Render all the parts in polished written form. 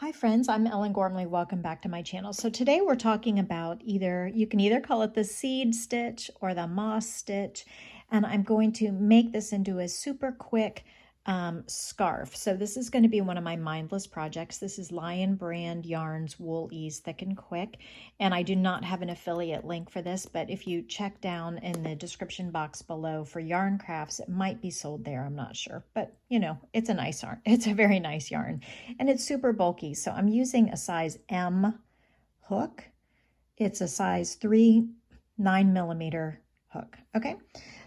Hi friends, I'm Ellen Gormley. Welcome back to my channel. So today we're talking about you can either call it the seed stitch or the moss stitch, and I'm going to make this into a super quick scarf. So this is going to be one of my mindless projects. This is Lion Brand Yarns Wool Ease Thick and Quick, and I do not have an affiliate link for this, but if you check down in the description box below for yarn crafts, it might be sold there. I'm not sure, but you know, it's a nice yarn. It's a very nice yarn, and it's super bulky. So I'm using a size M hook. It's a size 3 9mm hook. Okay,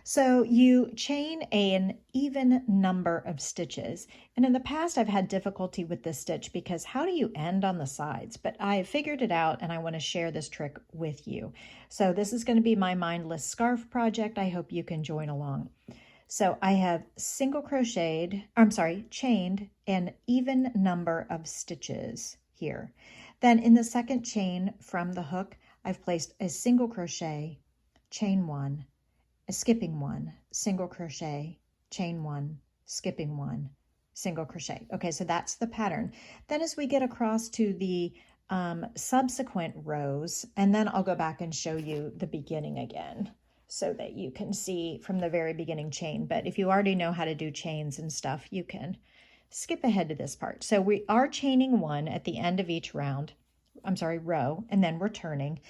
so you chain an even number of stitches, and in the past I've had difficulty with this stitch because how do you end on the sides? But I figured it out and I want to share this trick with you. So this is going to be my mindless scarf project. I hope you can join along. So I have chained an even number of stitches here. Then in the second chain from the hook, I've placed a single crochet, chain one, a skipping one, single crochet, chain one, skipping one, single crochet. Okay, so that's the pattern. Then as we get across to the subsequent rows, and then I'll go back and show you the beginning again so that you can see from the very beginning chain. But if you already know how to do chains and stuff, you can skip ahead to this part. So we are chaining one at the end of each row, and then we're turning.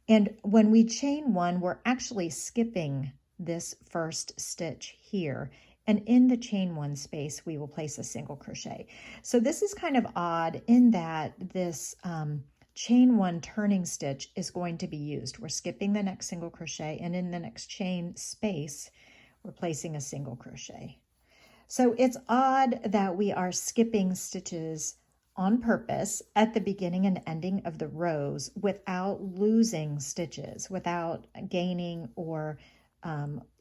And when we chain one, we're actually skipping this first stitch here. And in the chain one space, we will place a single crochet. So this is kind of odd in that this chain one turning stitch is going to be used. We're skipping the next single crochet, and in the next chain space, we're placing a single crochet. So it's odd that we are skipping stitches on purpose at the beginning and ending of the rows without losing stitches, without gaining or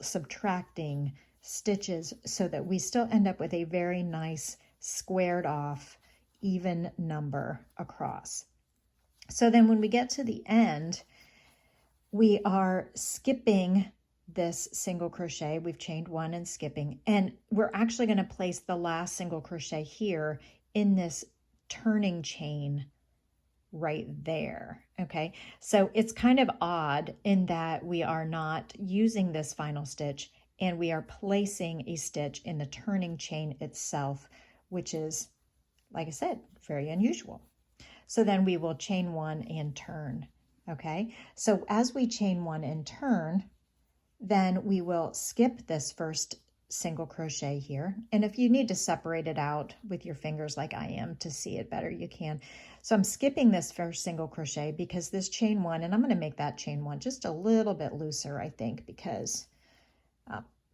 subtracting stitches, so that we still end up with a very nice squared off even number across. So then when we get to the end, we are skipping this single crochet. We've chained one and skipping, and we're actually going to place the last single crochet here in this turning chain right there. Okay, so it's kind of odd in that we are not using this final stitch and we are placing a stitch in the turning chain itself, which is, like I said, very unusual. So then we will chain one and turn. Okay, so as we chain one and turn, then we will skip this first single crochet here. And if you need to separate it out with your fingers like I am to see it better, you can. So I'm skipping this first single crochet because this chain one, and I'm going to make that chain one just a little bit looser, I think, because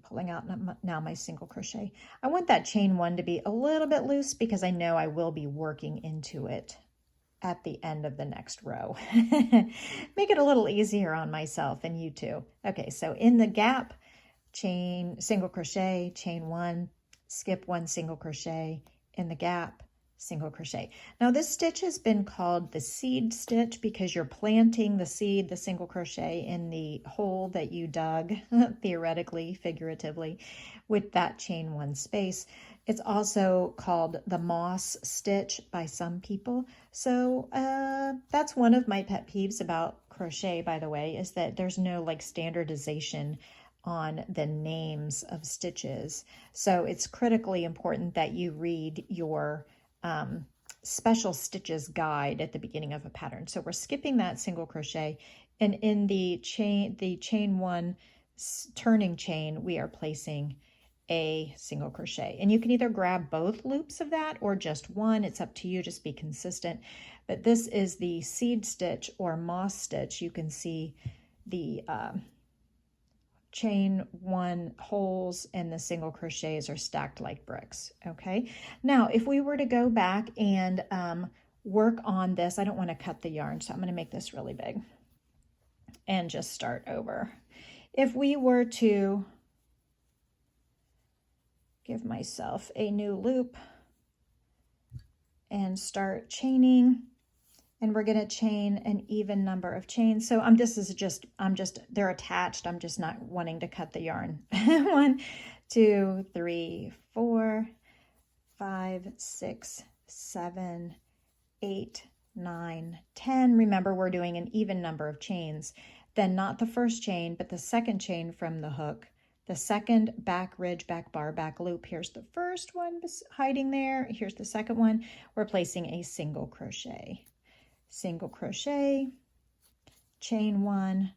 pulling out now my single crochet. I want that chain one to be a little bit loose because I know I will be working into it at the end of the next row. Make it a little easier on myself and you too. Okay, so in the gap, chain, single crochet, chain one, skip one single crochet, in the gap, single crochet. Now this stitch has been called the seed stitch because you're planting the seed, the single crochet, in the hole that you dug, theoretically, figuratively, with that chain one space. It's also called the moss stitch by some people. So that's one of my pet peeves about crochet, by the way, is that there's no like standardization on the names of stitches. So it's critically important that you read your special stitches guide at the beginning of a pattern. So we're skipping that single crochet, and in the chain one turning chain, we are placing a single crochet. And you can either grab both loops of that or just one. It's up to you, just be consistent. But this is the seed stitch or moss stitch. You can see the chain one holes and the single crochets are stacked like bricks. Okay, now if we were to go back and work on this, I don't want to cut the yarn, so I'm going to make this really big and just start over. If we were to give myself a new loop and start chaining, and we're going to chain an even number of chains. So they're attached. I'm just not wanting to cut the yarn. 1, 2, 3, 4, 5, 6, 7, 8, 9, 10. Remember, we're doing an even number of chains. Then not the first chain, but the second chain from the hook. The second back ridge, back bar, back loop. Here's the first one hiding there. Here's the second one. We're placing a single crochet. Single crochet, chain 1,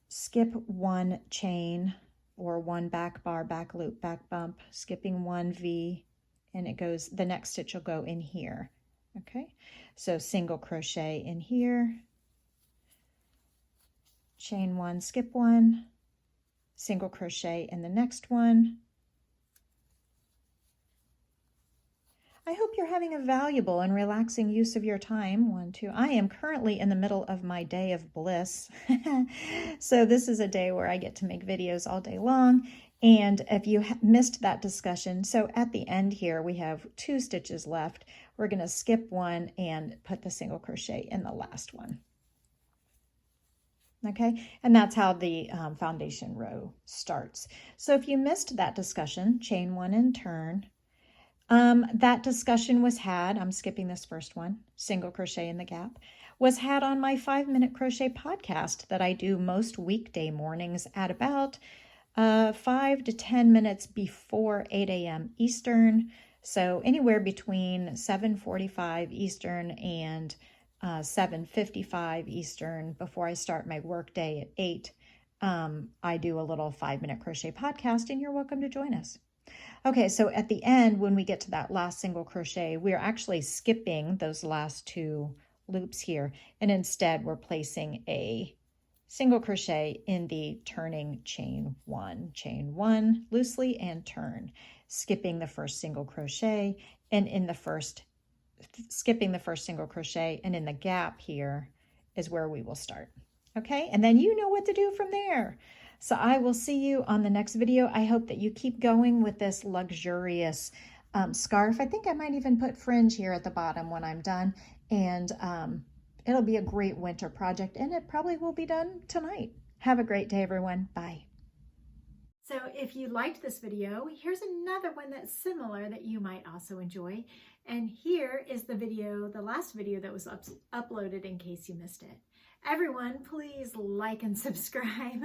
skip 1 chain or 1 back bar, back loop, back bump, skipping 1 V, and it goes, the next stitch will go in here. Okay, so single crochet in here, chain 1, skip 1, single crochet in the next one. I hope you're having a valuable and relaxing use of your time. 1, 2. I am currently in the middle of my day of bliss. So this is a day where I get to make videos all day long. And if you missed that discussion, so at the end here, we have 2 stitches left. We're going to skip 1 and put the single crochet in the last one. Okay, and that's how the foundation row starts. So if you missed that discussion, chain 1 and turn. That discussion was had, I'm skipping this first one, single crochet in the gap, was had on my 5-minute crochet podcast that I do most weekday mornings at about 5 to 10 minutes before 8 a.m. Eastern. So anywhere between 7:45 Eastern and 7:55 Eastern before I start my work day at 8. I do a little 5-minute crochet podcast, and you're welcome to join us. Okay, so at the end, when we get to that last single crochet, we're actually skipping those last 2 loops here, and instead we're placing a single crochet in the turning chain 1 loosely and turn, skipping the first single crochet, and skipping the first single crochet, and in the gap here is where we will start. Okay, and then you know what to do from there. So I will see you on the next video. I hope that you keep going with this luxurious scarf. I think I might even put fringe here at the bottom when I'm done, and it'll be a great winter project, and it probably will be done tonight. Have a great day, everyone. Bye. So if you liked this video, here's another one that's similar that you might also enjoy. And here is the video, the last video that was uploaded in case you missed it. Everyone, please like and subscribe.